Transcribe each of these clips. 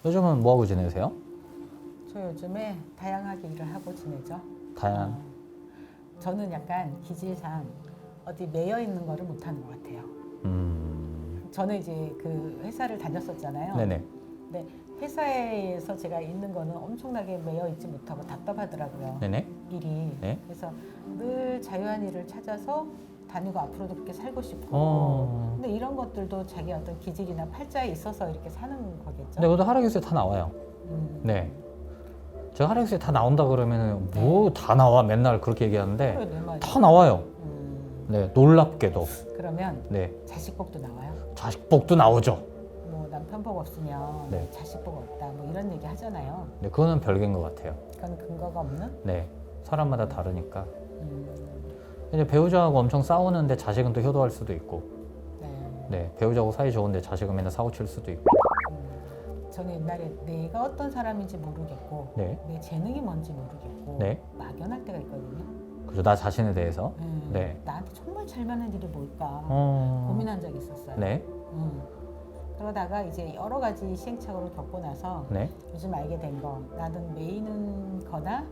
요즘은 뭐 하고 지내세요? 저 요즘에 다양하게 일을 하고 지내죠. 다양. 저는 약간 기질상 어디 매여 있는 거를 못 하는 것 같아요. 저는 이제 그 회사를 다녔었잖아요. 네네. 근데 회사에서 제가 있는 거는 엄청나게 매여 있지 못하고 답답하더라고요. 네네. 일이. 네. 그래서 늘 자유한 일을 찾아서 다니고 앞으로도 그렇게 살고 싶고. 근데 이런 것들도 자기 어떤 기질이나 팔자에 있어서 이렇게 사는 거겠죠. 근데 그것도 하락유수에 다 나와요. 네. 제가 하락유수에 다 나온다 그러면은 뭐 다 나와 맨날 그렇게 얘기하는데 그래, 내 말이. 다 나와요. 네, 놀랍게도. 그러면 네, 자식 복도 나와요? 자식 복도 나오죠. 뭐 남편 복 없으면 네. 자식 복 없다 뭐 이런 얘기 하잖아요. 네, 그거는 별개인 것 같아요. 그건 근거가 없는? 네, 사람마다 다르니까. 음, 이제 배우자하고 엄청 싸우는데 자식은 또 효도할 수도 있고, 네. 네, 배우자하고 사이 좋은데 자식은 맨날 사고 칠 수도 있고. 저는 옛날에 내가 어떤 사람인지 모르겠고 네, 내 재능이 뭔지 모르겠고 네. 막연할 때가 있거든요. 그죠, 나 자신에 대해서. 네. 나한테 정말 잘 맞는 일이 뭘까 고민한 적이 있었어요. 네, 그러다가 이제 여러 가지 시행착오를 겪고 나서 네. 요즘 알게 된 거, 나는 매이는 거나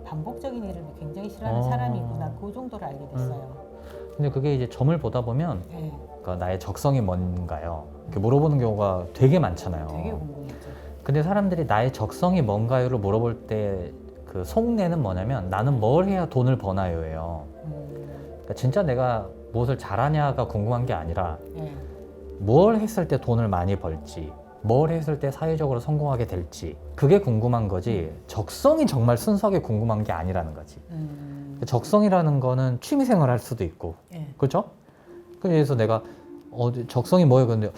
반복적인 일을 굉장히 싫어하는 사람이구나, 그 정도를 알게 됐어요. 근데 그게 이제 점을 보다 보면 네, 그러니까 나의 적성이 뭔가요? 이렇게 물어보는 경우가 되게 많잖아요. 되게 궁금했죠. 근데 사람들이 나의 적성이 뭔가요를 물어볼 때 그 속내는 뭐냐면 나는 뭘 해야 돈을 버나요예요. 그러니까 진짜 내가 무엇을 잘하냐가 궁금한 게 아니라 네, 뭘 했을 때 돈을 많이 벌지, 뭘 했을 때 사회적으로 성공하게 될지 그게 궁금한 거지 적성이 정말 순수하게 궁금한 게 아니라는 거지. 적성이라는 거는 취미생활 할 수도 있고, 네. 그렇죠? 그래서 내가 적성이 뭐예요? 근데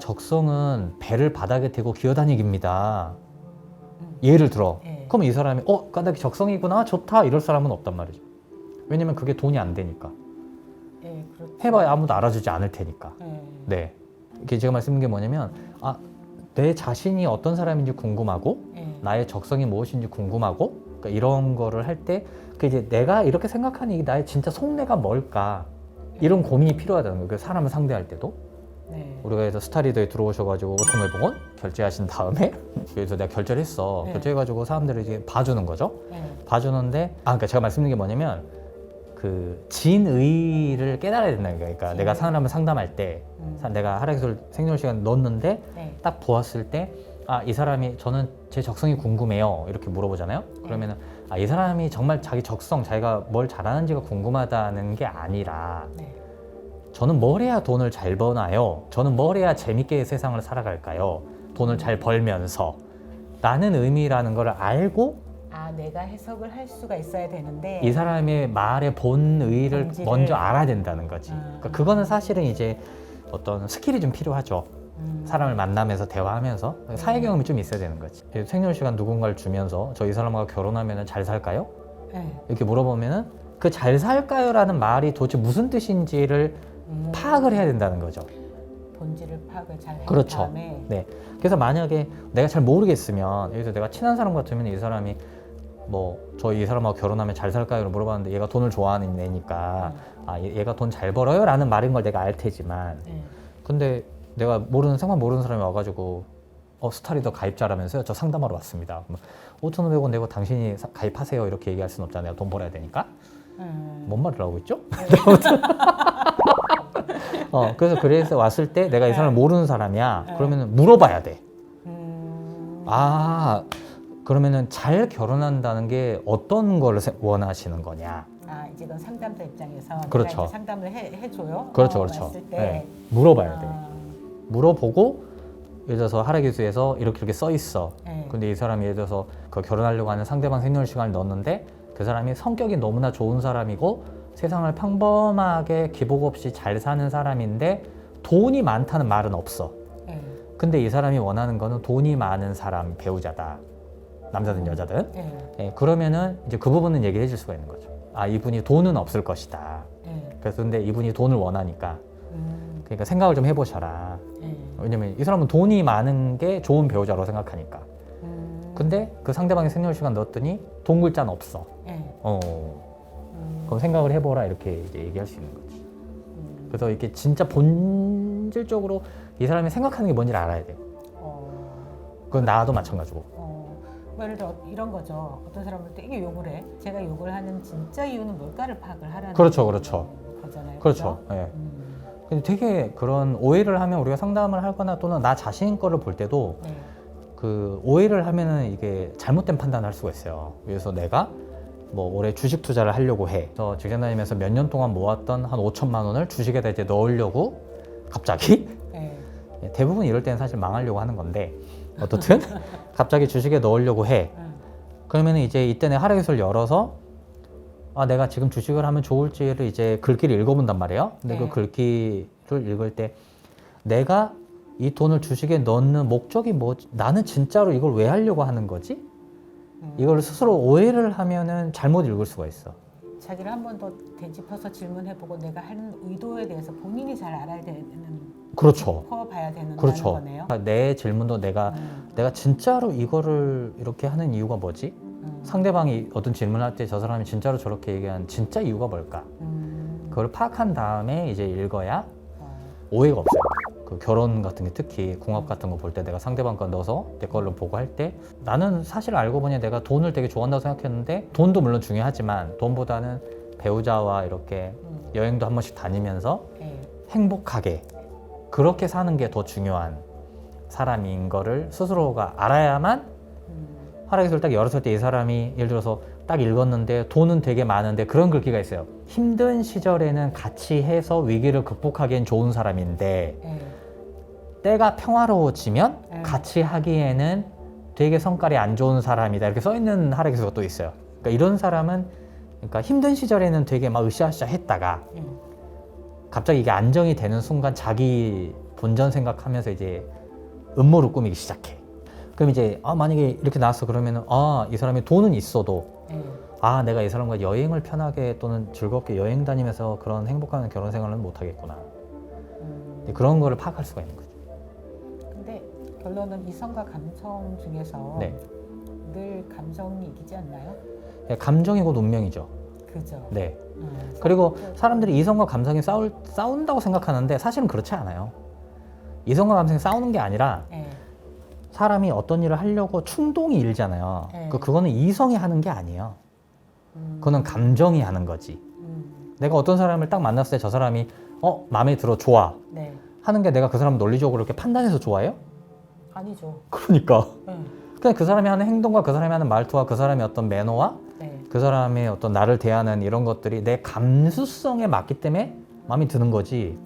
적성은 배를 바닥에 대고 기어다니기입니다. 예를 들어. 네. 그러면 이 사람이 까닭이 적성이구나 좋다 이럴 사람은 없단 말이죠. 왜냐면 그게 돈이 안 되니까. 네, 그렇죠. 해봐야 아무도 알아주지 않을 테니까. 네. 네. 이게 제가 말씀드린 게 뭐냐면 내 자신이 어떤 사람인지 궁금하고 네. 나의 적성이 무엇인지 궁금하고 그러니까 이런 거를 할 때 이제 내가 이렇게 생각하는 이 나의 진짜 속내가 뭘까 이런 고민이 필요하다는 거예요. 그 사람을 상대할 때도. 네. 우리가 그래서 스타리더에 들어오셔가지고 통일봉원 결제하신 다음에 그래서 내가 결제를 했어. 네. 결제해가지고 사람들이 이제 봐주는 거죠. 네. 봐주는데 그러니까 제가 말씀드린 게 뭐냐면 그 진의를 깨달아야 된다는 거예요. 그러니까 내가 사람을 상담할 때 내가 하락기술 생존 시간 넣었는데 네. 딱 보았을 때 이 사람이 저는 제 적성이 궁금해요 이렇게 물어보잖아요. 그러면은 이 사람이 정말 자기 적성 자기가 뭘 잘하는지가 궁금하다는 게 아니라 네. 저는 뭘 해야 돈을 잘 버나요? 저는 뭘 해야 재밌게 세상을 살아갈까요? 돈을 잘 벌면서 라는 의미라는 걸 알고 내가 해석을 할 수가 있어야 되는데 이 사람의 말의 본의를 본질을- 먼저 알아야 된다는 거지. 그러니까 그거는 사실은 이제 어떤 스킬이 좀 필요하죠. 사람을 만나면서 대화하면서 사회 경험이 좀 있어야 되는 거지. 생존 시간 누군가를 주면서 저 이 사람과 결혼하면 잘 살까요? 네. 이렇게 물어보면은 그 잘 살까요라는 말이 도대체 무슨 뜻인지를 파악을 해야 된다는 거죠. 본질을 파악을 잘 한 그렇죠. 다음에 네. 그래서 만약에 내가 잘 모르겠으면 여기서 내가 친한 사람 같으면 이 사람이 저 이 사람하고 결혼하면 잘 살까요? 라고 물어봤는데 얘가 돈을 좋아하는 애니까 얘가 돈 잘 벌어요? 라는 말인 걸 내가 알 테지만 네. 근데 내가 상관 모르는 사람이 와가지고 스타리더 가입자라면서요? 저 상담하러 왔습니다. 5,500원 내고 당신이 가입하세요 이렇게 얘기할 수는 없잖아요. 돈 벌어야 되니까. 뭔 말을 하고 있죠? 그래서 왔을 때 내가 이 사람을 모르는 사람이야. 그러면 물어봐야 돼. 그러면은 잘 결혼한다는 게 어떤 걸 원하시는 거냐? 이제 그건 상담자 입장에서 그렇죠. 내가 이제 상담을 해줘요. 그렇죠. 왔을 때 네. 물어봐야 돼. 물어보고 예를 들어서 하락기수에서 이렇게 써 있어. 네. 근데 이 사람이 예를 들어서 그 결혼하려고 하는 상대방 생존 시간을 넣었는데 그 사람이 성격이 너무나 좋은 사람이고 세상을 평범하게 기복 없이 잘 사는 사람인데 돈이 많다는 말은 없어. 네. 근데 이 사람이 원하는 거는 돈이 많은 사람 배우자다. 남자든 여자든. 네. 그러면은 이제 그 부분은 얘기를 해줄 수가 있는 거죠. 이분이 돈은 없을 것이다. 네. 그래서 근데 이분이 돈을 원하니까 그러니까 생각을 좀 해보셔라. 왜냐면 이 사람은 돈이 많은 게 좋은 배우자라고 생각하니까. 근데 그 상대방의 생존 시간 넣었더니 돈 글자는 없어. 네. 그럼 생각을 해보라 이렇게 이제 얘기할 수 있는 거지. 그래서 이렇게 진짜 본질적으로 이 사람이 생각하는 게 뭔지를 알아야 돼요. 그건 나도 마찬가지고. 뭐 예를 들어 이런 거죠. 어떤 사람은 되게 욕을 해. 제가 욕을 하는 진짜 이유는 뭘까를 파악을 하라는 그렇죠. 거잖아요. 그렇죠. 예. 근데 되게 그런 오해를 하면 우리가 상담을 하거나 또는 나 자신 거를 볼 때도 네. 그 오해를 하면은 이게 잘못된 판단을 할 수가 있어요. 그래서 내가 뭐 올해 주식 투자를 하려고 해. 그래서 직장 다니면서 몇 년 동안 모았던 한 5천만 원을 주식에다 이제 넣으려고 갑자기 네. 대부분 이럴 때는 사실 망하려고 하는 건데 어떻든 갑자기 주식에 넣으려고 해. 그러면은 이제 이때 내 하락에서를 열어서 아 내가 지금 주식을 하면 좋을지를 이제 글귀를 읽어본단 말이에요. 근데 그 글귀를 읽을 때 내가 이 돈을 주식에 넣는 목적이 뭐지? 나는 진짜로 이걸 왜 하려고 하는 거지? 이걸 스스로 오해를 하면은 잘못 읽을 수가 있어. 자기를 한 번 더 되짚어서 질문해보고 내가 하는 의도에 대해서 본인이 잘 알아야 되는. 그렇죠. 짚어봐야 되는 그렇죠. 거네요. 내 질문도 내가 진짜로 이거를 이렇게 하는 이유가 뭐지? 상대방이 어떤 질문을 할 때 저 사람이 진짜로 저렇게 얘기한 진짜 이유가 뭘까? 그걸 파악한 다음에 이제 읽어야 오해가 없어요. 그 결혼 같은 게 특히 궁합 같은 거 볼 때 내가 상대방 거 넣어서 내 걸로 보고 할 때 나는 사실 알고 보니 내가 돈을 되게 좋아한다고 생각했는데 돈도 물론 중요하지만 돈보다는 배우자와 이렇게 여행도 한 번씩 다니면서 행복하게 그렇게 사는 게 더 중요한 사람인 거를 스스로가 알아야만 하락에서 딱 열었을 때 이 사람이 예를 들어서 딱 읽었는데 돈은 되게 많은데 그런 글귀가 있어요. 힘든 시절에는 같이 해서 위기를 극복하기엔 좋은 사람인데 때가 평화로워지면 같이 하기에는 되게 성깔이 안 좋은 사람이다. 이렇게 써있는 하락에서가 또 있어요. 그러니까 이런 사람은 그러니까 힘든 시절에는 되게 막 으쌰으쌰 했다가 갑자기 이게 안정이 되는 순간 자기 본전 생각하면서 이제 음모를 꾸미기 시작해. 그럼 이제 만약에 이렇게 나왔어 그러면은 이 사람이 돈은 있어도 내가 이 사람과 여행을 편하게 또는 즐겁게 여행 다니면서 그런 행복한 결혼 생활은 못 하겠구나. 그런 거를 파악할 수가 있는 거죠. 근데 결론은 이성과 감성 중에서 늘 감정이 이기지 않나요? 감정이 곧 운명이죠. 그죠. 네. 그리고 사람들이 이성과 감성이 싸운다고 생각하는데 사실은 그렇지 않아요. 이성과 감성이 싸우는 게 아니라 사람이 어떤 일을 하려고 충동이 일잖아요. 그거는 이성이 하는 게 아니에요. 그거는 감정이 하는 거지. 내가 어떤 사람을 딱 만났을 때 저 사람이 마음에 들어 좋아 하는 게 내가 그 사람 논리적으로 이렇게 판단해서 좋아해요? 아니죠. 그러니까 그냥 그 사람이 하는 행동과 그 사람이 하는 말투와 그 사람의 어떤 매너와 그 사람의 어떤 나를 대하는 이런 것들이 내 감수성에 맞기 때문에 마음에 드는 거지.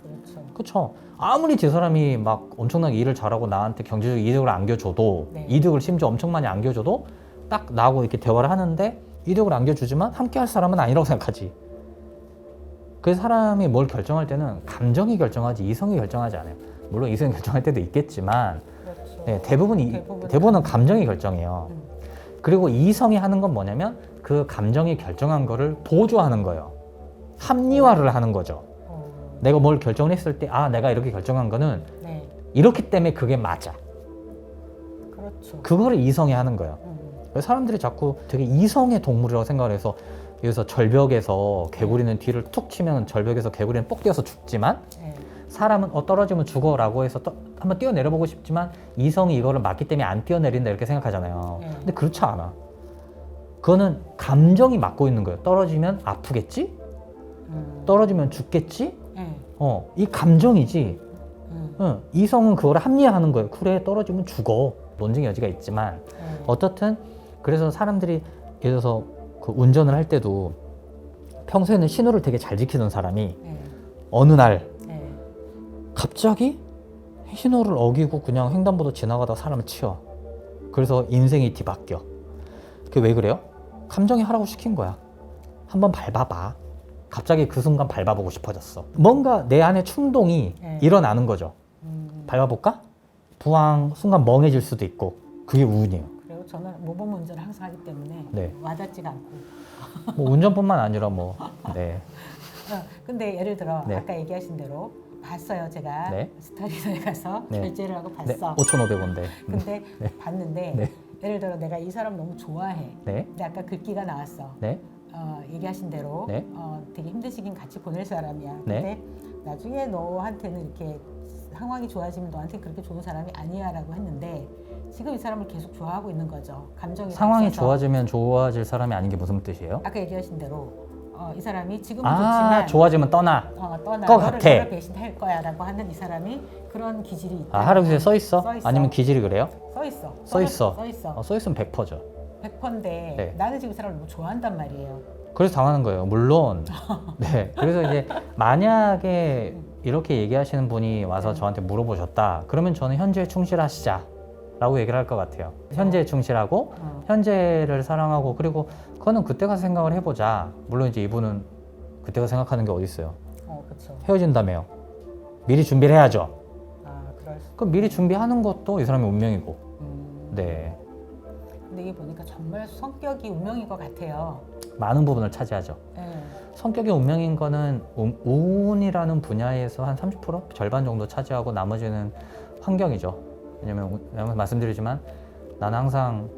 그렇죠. 아무리 저 사람이 막 엄청나게 일을 잘하고 나한테 경제적 이득을 안겨줘도 이득을 심지어 엄청 많이 안겨줘도 딱 나하고 이렇게 대화를 하는데 이득을 안겨주지만 함께 할 사람은 아니라고 생각하지. 그 사람이 뭘 결정할 때는 감정이 결정하지 이성이 결정하지 않아요. 물론 이성이 결정할 때도 있겠지만 대부분은 감정이 결정해요. 그리고 이성이 하는 건 뭐냐면 그 감정이 결정한 거를 보조하는 거예요. 합리화를 하는 거죠. 내가 뭘 결정을 했을 때 내가 이렇게 결정한 거는 이렇기 때문에 그게 맞아. 그렇죠. 그거를 이성이 하는 거예요. 사람들이 자꾸 되게 이성의 동물이라고 생각을 해서 여기서 절벽에서 개구리는 뒤를 툭 치면 절벽에서 개구리는 뽁 뛰어서 죽지만 사람은 떨어지면 죽어라고 해서 한번 뛰어내려보고 싶지만 이성이 이거를 맞기 때문에 안 뛰어내린다 이렇게 생각하잖아요. 근데 그렇지 않아. 그거는 감정이 맡고 있는 거예요. 떨어지면 아프겠지? 떨어지면 죽겠지? 이 감정이지. 이성은 그걸 합리화하는 거예요. 그래 떨어지면 죽어. 논증의 여지가 있지만 어떻든 그래서 사람들이 예를 들어서 그 운전을 할 때도 평소에는 신호를 되게 잘 지키던 사람이 어느 날 갑자기 신호를 어기고 그냥 횡단보도 지나가다 사람을 치여. 그래서 인생이 뒤바뀌어. 그게 왜 그래요? 감정이 하라고 시킨 거야. 한번 밟아봐. 갑자기 그 순간 밟아보고 싶어졌어. 뭔가 내 안에 충동이 일어나는 거죠. 밟아볼까? 부항 순간 멍해질 수도 있고 그게 우운이에요. 그리고 저는 모범 운전을 항상 하기 때문에 와닿지가 않고 뭐 운전뿐만 아니라 근데 예를 들어 아까 얘기하신 대로 봤어요. 제가 스타리더에 가서 결제를 하고 봤어. 5,500원인데 근데 봤는데 예를 들어 내가 이 사람 너무 좋아해. 근데 아까 글귀가 나왔어. 얘기하신 대로 되게 힘든 시기는 같이 보낼 사람이야. 근데 나중에 너한테는 이렇게 상황이 좋아지면 너한테 그렇게 좋은 사람이 아니야라고 했는데 지금 이 사람을 계속 좋아하고 있는 거죠. 감정이 상황이 다 세서. 좋아지면 좋아질 사람이 아닌 게 무슨 뜻이에요? 아까 얘기하신 대로 이 사람이 지금은 좋지만 좋아지면 떠나. 떠나 것 너를 같아. 배신할 거야라고 하는 이 사람이 그런 기질이 있다. 하루키에 써 있어? 써 있어. 아니면 기질이 그래요? 써 있어. 써 있어. 써 있어. 써 있으면 100%죠. 100%인데 네. 나는 지금 이 사람을 너무 좋아한단 말이에요. 그래서 당하는 거예요. 물론. 네. 그래서 이제 만약에 이렇게 얘기하시는 분이 와서 저한테 물어보셨다. 그러면 저는 현재에 충실하시자라고 얘기를 할 것 같아요. 현재에 충실하고 현재를 사랑하고 그리고 그거는 그때 가서 생각을 해보자. 물론 이제 이분은 그때 가서 생각하는 게 어디 있어요. 그렇죠. 헤어진다며요. 미리 준비를 해야죠. 그럴 수. 그럼 미리 준비하는 것도 이 사람의 운명이고. 네. 근데 이게 보니까 정말 성격이 운명인 것 같아요. 많은 부분을 차지하죠. 네. 성격이 운명인 거는 운이라는 분야에서 한 30% 절반 정도 차지하고 나머지는 환경이죠. 왜냐면 말씀드리지만 나는 항상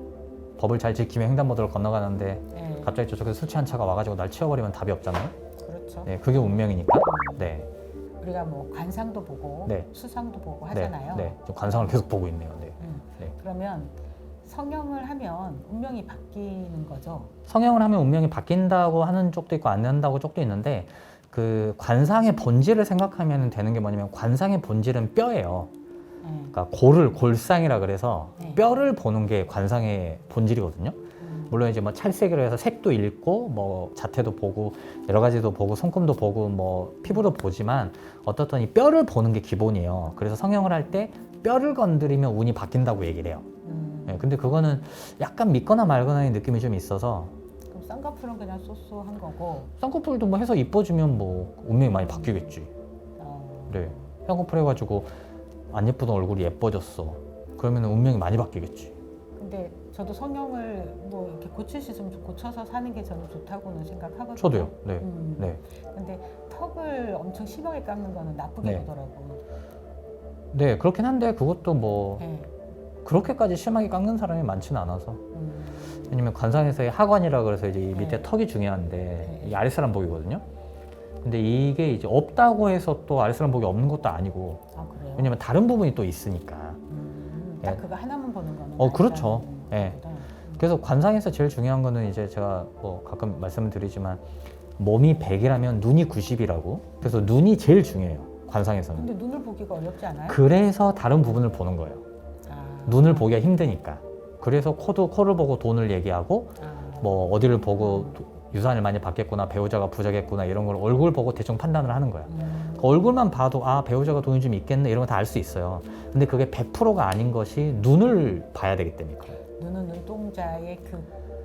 법을 잘 지키며 횡단보도를 건너가는데 네. 갑자기 저쪽에서 술 취한 차가 와가지고 날 치워버리면 답이 없잖아요. 그렇죠. 네, 그게 운명이니까. 네, 우리가 뭐 관상도 보고 네. 수상도 보고 네, 하잖아요. 네. 좀 관상을 계속 보고 있네요. 네. 네. 그러면 성형을 하면 운명이 바뀌는 거죠. 성형을 하면 운명이 바뀐다고 하는 쪽도 있고 안 한다고 쪽도 있는데 그 관상의 본질을 생각하면 되는 게 뭐냐면 관상의 본질은 뼈예요. 네. 그러니까 골상이라 그래서 네. 뼈를 보는 게 관상의 본질이거든요. 물론 이제 뭐 찰색이라 해서 색도 읽고 뭐 자태도 보고 여러 가지도 보고 손금도 보고 뭐 피부도 보지만 어떻든 이 뼈를 보는 게 기본이에요. 그래서 성형을 할 때 뼈를 건드리면 운이 바뀐다고 얘기를 해요. 네, 근데 그거는 약간 믿거나 말거나의 느낌이 좀 있어서 그럼 쌍꺼풀은 그냥 쏘쏘한 거고. 쌍꺼풀도 뭐 해서 이뻐지면 뭐 운명이 많이 바뀌겠지. 네, 쌍꺼풀 해가지고 안 예쁘던 얼굴이 예뻐졌어. 그러면 운명이 많이 바뀌겠지. 근데 저도 성형을 뭐 이렇게 고칠 수 있으면 좀 고쳐서 사는 게 저는 좋다고는 생각하거든요. 저도요. 네, 네. 근데 턱을 엄청 심하게 깎는 거는 나쁘게 네. 보더라고요. 네, 그렇긴 한데 그것도 뭐 네. 그렇게까지 심하게 깎는 사람이 많지는 않아서. 왜냐면 관상에서의 하관이라 그래서 이제 이 밑에 네. 턱이 중요한데 네. 이 아랫사람복이거든요. 근데 이게 이제 없다고 해서 또 아랫사람복이 없는 것도 아니고 그래요? 왜냐면 다른 부분이 또 있으니까. 딱 네. 그거 하나만 보는 거는 그렇죠. 아니라는 네. 거구나. 그래서 관상에서 제일 중요한 거는 이제 제가 뭐 가끔 말씀을 드리지만 몸이 100이라면 눈이 90이라고. 그래서 눈이 제일 중요해요. 관상에서는. 근데 눈을 보기가 어렵지 않아요? 그래서 다른 부분을 보는 거예요. 눈을 보기가 힘드니까. 그래서 코를 보고 돈을 얘기하고 뭐 어디를 보고 유산을 많이 받겠구나, 배우자가 부자겠구나 이런 걸 얼굴 보고 대충 판단을 하는 거야. 그 얼굴만 봐도 배우자가 돈이 좀 있겠네 이런 거 다 알 수 있어요. 근데 그게 100%가 아닌 것이 눈을 봐야 되기 때문에 그래요. 눈은 눈동자의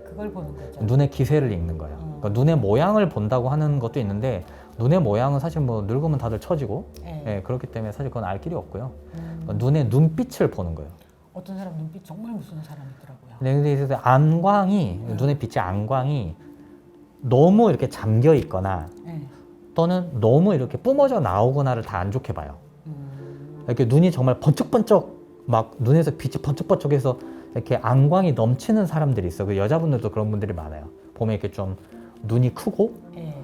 그걸 보는 거죠. 눈의 기세를 읽는 거예요. 그러니까 눈의 모양을 본다고 하는 것도 있는데 눈의 모양은 사실 뭐 늙으면 다들 처지고 네. 그렇기 때문에 사실 그건 알 길이 없고요. 그러니까 눈의 눈빛을 보는 거예요. 어떤 사람 눈빛 정말 무서운 사람이 있더라고요. 네, 근데 이제 안광이 눈의 빛의 안광이 너무 이렇게 잠겨 있거나 네. 또는 너무 이렇게 뿜어져 나오거나를 다 안 좋게 봐요. 이렇게 눈이 정말 번쩍번쩍 막 눈에서 빛이 번쩍번쩍해서 이렇게 안광이 넘치는 사람들이 있어. 그 여자분들도 그런 분들이 많아요. 보면 이렇게 좀 눈이 크고 네.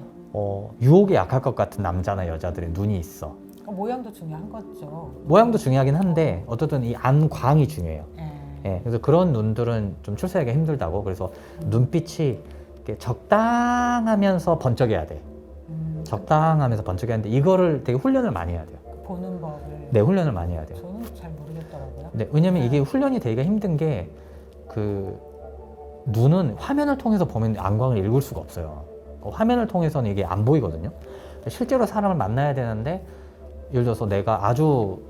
유혹에 약할 것 같은 남자나 여자들의 눈이 있어. 모양도 중요한 거죠. 모양도 중요하긴 한데 어쨌든 이 안광이 중요해요. 네. 그래서 그런 눈들은 좀 출세하기가 힘들다고. 그래서 눈빛이 이렇게 적당하면서 번쩍여야 돼. 적당하면서 번쩍여야 하는데 이거를 되게 훈련을 많이 해야 돼요. 보는 법을. 네, 훈련을 많이 해야 돼요. 저는 잘 모르겠더라고요. 네, 왜냐면 이게 훈련이 되기가 힘든 게 그 눈은 화면을 통해서 보면 안광을 읽을 수가 없어요. 화면을 통해서는 이게 안 보이거든요. 실제로 사람을 만나야 되는데 예를 들어서 내가 아주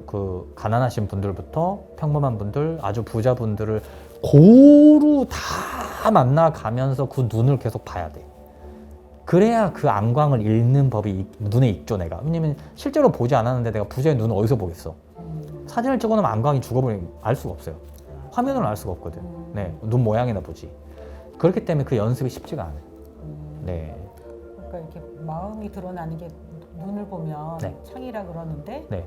그 가난하신 분들부터 평범한 분들, 아주 부자분들을 고루 다 만나가면서 그 눈을 계속 봐야 돼. 그래야 그 안광을 읽는 법이 눈에 있죠, 내가. 왜냐면 실제로 보지 않았는데 내가 부자의 눈을 어디서 보겠어. 사진을 찍어놓으면 안광이 죽어버리면 알 수가 없어요. 화면으로 알 수가 없거든. 네, 눈 모양이나 보지. 그렇기 때문에 그 연습이 쉽지가 않아요. 네. 그러니까 이렇게 마음이 드러나는 게 눈을 보면 네. 창이라 그러는데 네.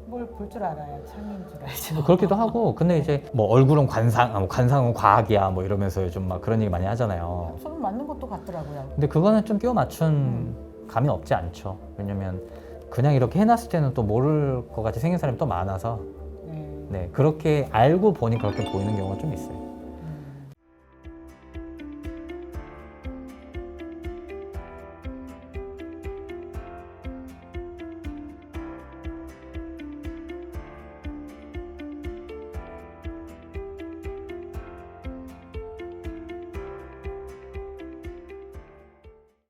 뭘 볼 줄 알아야 창인 줄 알죠. 그렇기도 하고, 근데 이제 뭐 얼굴은 관상은 과학이야 뭐 이러면서 요즘 막 그런 얘기 많이 하잖아요. 저는 맞는 것도 같더라고요. 근데 그거는 좀 끼워 맞춘 감이 없지 않죠. 왜냐면 그냥 이렇게 해놨을 때는 또 모를 것 같이 생긴 사람이 또 많아서 네. 네, 그렇게 알고 보니 그렇게 보이는 경우가 좀 있어요.